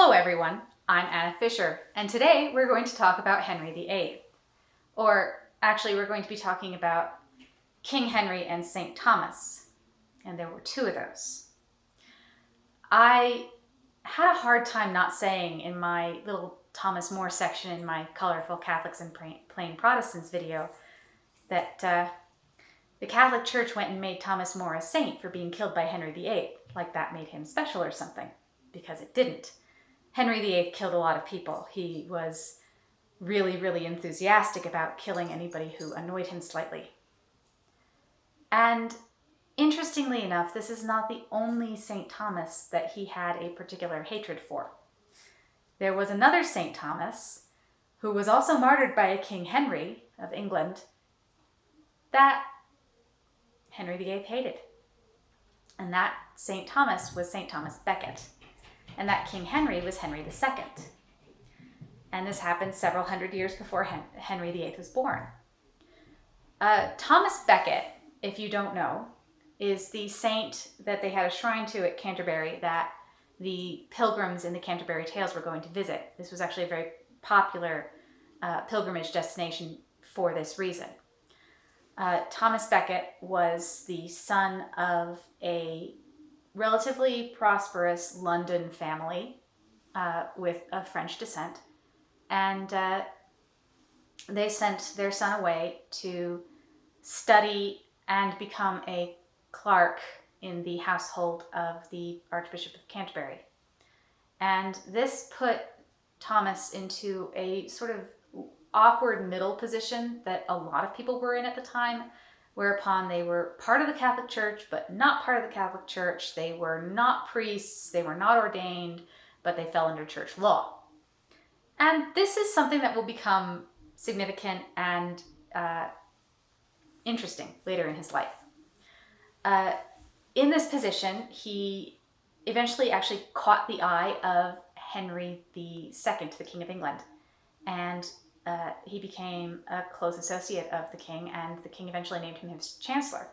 Hello everyone, I'm Anna Fisher, and today we're going to talk about Henry VIII. Or actually, we're going to be talking about King Henry and St. Thomas, and there were two of those. I had a hard time not saying in my little Thomas More section in my Colorful Catholics and Plain Protestants video that the Catholic Church went and made Thomas More a saint for being killed by Henry VIII, like that made him special or something, because it didn't. Henry VIII killed a lot of people. He was really enthusiastic about killing anybody who annoyed him slightly. And interestingly enough, this is not the only St. Thomas that he had a particular hatred for. There was another St. Thomas who was also martyred by a King Henry of England that Henry VIII hated. And that St. Thomas was St. Thomas Becket. And that King Henry was Henry II. And this happened several hundred years before Henry VIII was born. Thomas Becket, if you don't know, is the saint that they had a shrine to at Canterbury that the pilgrims in the Canterbury Tales were going to visit. This was actually a very popular pilgrimage destination for this reason. Thomas Becket was the son of a relatively prosperous London family with a French descent, and they sent their son away to study and become a clerk in the household of the Archbishop of Canterbury. And this put Thomas into a sort of awkward middle position that a lot of people were in at the time, whereupon they were part of the Catholic Church, but not part of the Catholic Church. They were not priests, they were not ordained, but they fell under church law. And this is something that will become significant and interesting later in his life. In this position, he eventually actually caught the eye of Henry II, the King of England, and he became a close associate of the king, and the king eventually named him his chancellor.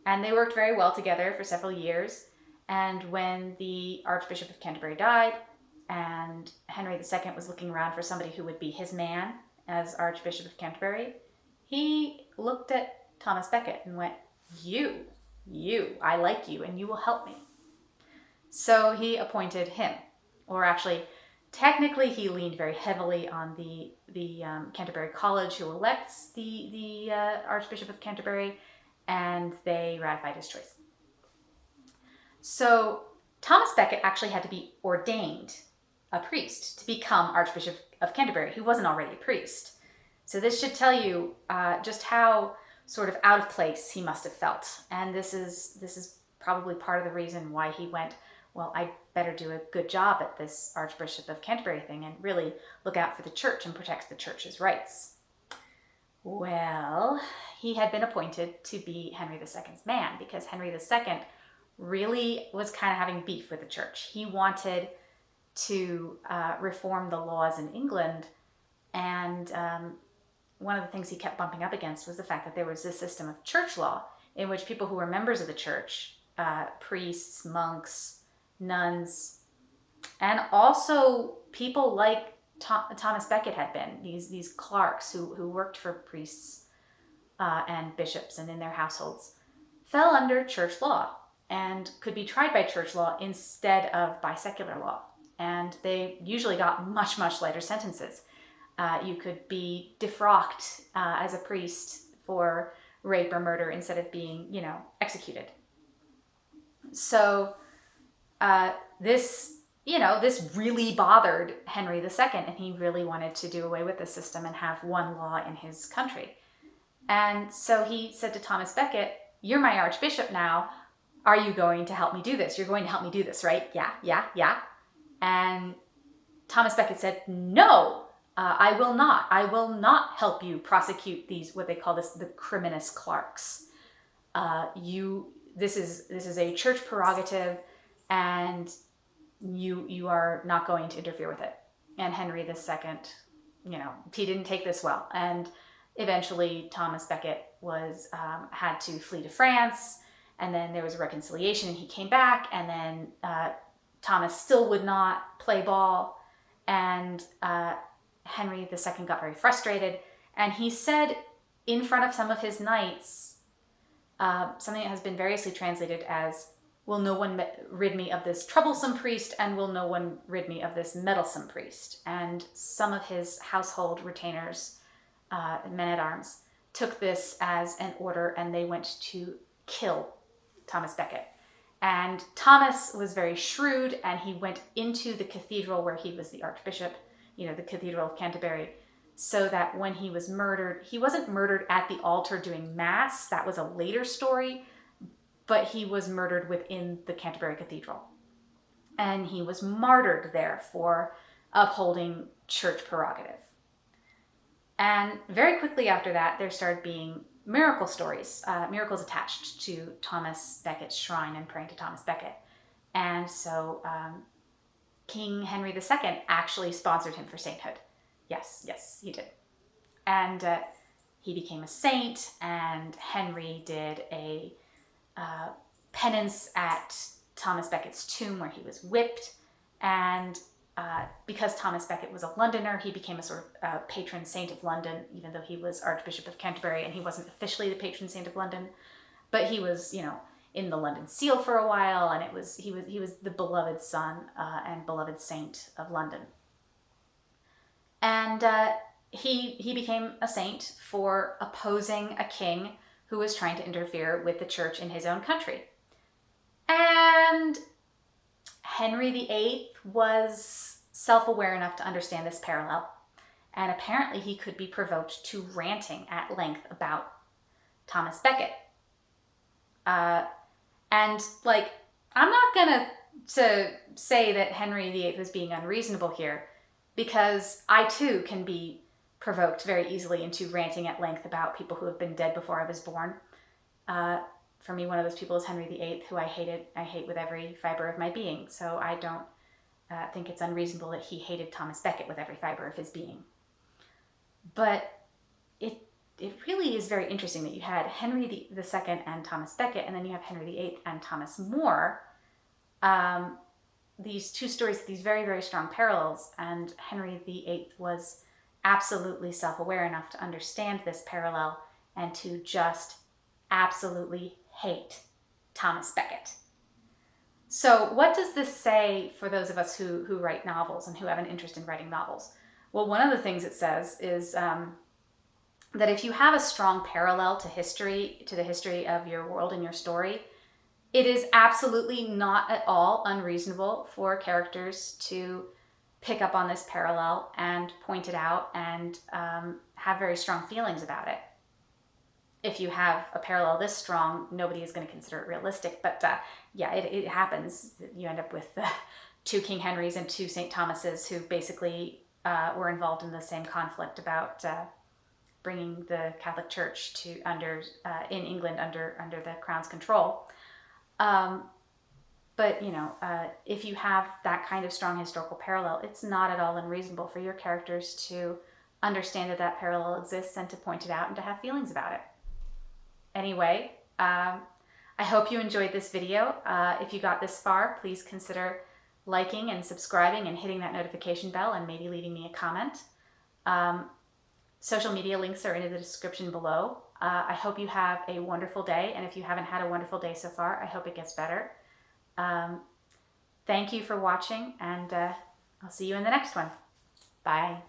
And they worked very well together for several years. And when the Archbishop of Canterbury died, and Henry II was looking around for somebody who would be his man as Archbishop of Canterbury, he looked at Thomas Becket and went, you, I like you, and you will help me. So he appointed him, or actually, technically, he leaned very heavily on the Canterbury College, who elects the Archbishop of Canterbury, and they ratified his choice. So Thomas Becket actually had to be ordained a priest to become Archbishop of Canterbury. He wasn't already a priest. So this should tell you just how sort of out of place he must have felt. And this is probably part of the reason why he went, well, I better do a good job at this Archbishop of Canterbury thing and really look out for the church and protect the church's rights. Well, he had been appointed to be Henry II's man because Henry II really was kind of having beef with the church. He wanted to reform the laws in England, and one of the things he kept bumping up against was the fact that there was this system of church law in which people who were members of the church, priests, monks, nuns, and also people like Thomas Becket had been, these clerks who worked for priests and bishops and in their households, fell under church law and could be tried by church law instead of by secular law. And they usually got much lighter sentences. You could be defrocked as a priest for rape or murder instead of being, executed. So this really bothered Henry II, and he really wanted to do away with the system and have one law in his country. And so he said to Thomas Becket, you're my archbishop now. Are you going to help me do this? You're going to help me do this, right? Yeah. And Thomas Becket said, no, I will not. I will not help you prosecute these, what they call the criminous clerks. This is a church prerogative, and you are not going to interfere with it. And Henry II, he didn't take this well. And eventually Thomas Becket had to flee to France, and then there was a reconciliation and he came back, and then Thomas still would not play ball, and Henry II got very frustrated, and he said in front of some of his knights something that has been variously translated as, "Will no one rid me of this troublesome priest, and will no one rid me of this meddlesome priest?" And some of his household retainers, men-at-arms, took this as an order, and they went to kill Thomas Becket. And Thomas was very shrewd, and he went into the cathedral where he was the archbishop, the Cathedral of Canterbury, so that when he was murdered, he wasn't murdered at the altar doing mass. That was a later story, but he was murdered within the Canterbury Cathedral. And he was martyred there for upholding church prerogative. And very quickly after that, there started being miracle stories, miracles attached to Thomas Becket's shrine and praying to Thomas Becket. And so King Henry II actually sponsored him for sainthood. Yes, he did. And he became a saint, and Henry did a penance at Thomas Becket's tomb where he was whipped. And because Thomas Becket was a Londoner, he became a sort of patron saint of London, even though he was Archbishop of Canterbury, and he wasn't officially the patron saint of London. But he was, in the London Seal for a while, and he was the beloved son and beloved saint of London. And he became a saint for opposing a king who was trying to interfere with the church in his own country. And Henry VIII was self-aware enough to understand this parallel, and apparently he could be provoked to ranting at length about Thomas Becket. And I'm not gonna say that Henry VIII was being unreasonable here, because I too can be provoked very easily into ranting at length about people who have been dead before I was born. For me, one of those people is Henry VIII, who I hate with every fiber of my being. So I don't think it's unreasonable that he hated Thomas Becket with every fiber of his being. But it really is very interesting that you had Henry II and Thomas Becket, and then you have Henry VIII and Thomas More. These two stories, these very, very strong parallels, and Henry VIII was absolutely self-aware enough to understand this parallel and to just absolutely hate Thomas Becket. So what does this say for those of us who write novels and who have an interest in writing novels? Well, one of the things it says is that if you have a strong parallel to the history of your world and your story, it is absolutely not at all unreasonable for characters to pick up on this parallel and point it out and have very strong feelings about it. If you have a parallel this strong, nobody is going to consider it realistic. But it happens. You end up with two King Henrys and two St. Thomases who basically were involved in the same conflict about bringing the Catholic Church in England under the Crown's control. But if you have that kind of strong historical parallel, it's not at all unreasonable for your characters to understand that parallel exists and to point it out and to have feelings about it. Anyway, I hope you enjoyed this video. If you got this far, please consider liking and subscribing and hitting that notification bell and maybe leaving me a comment. Social media links are in the description below. I hope you have a wonderful day, and if you haven't had a wonderful day so far, I hope it gets better. Thank you for watching, and I'll see you in the next one. Bye.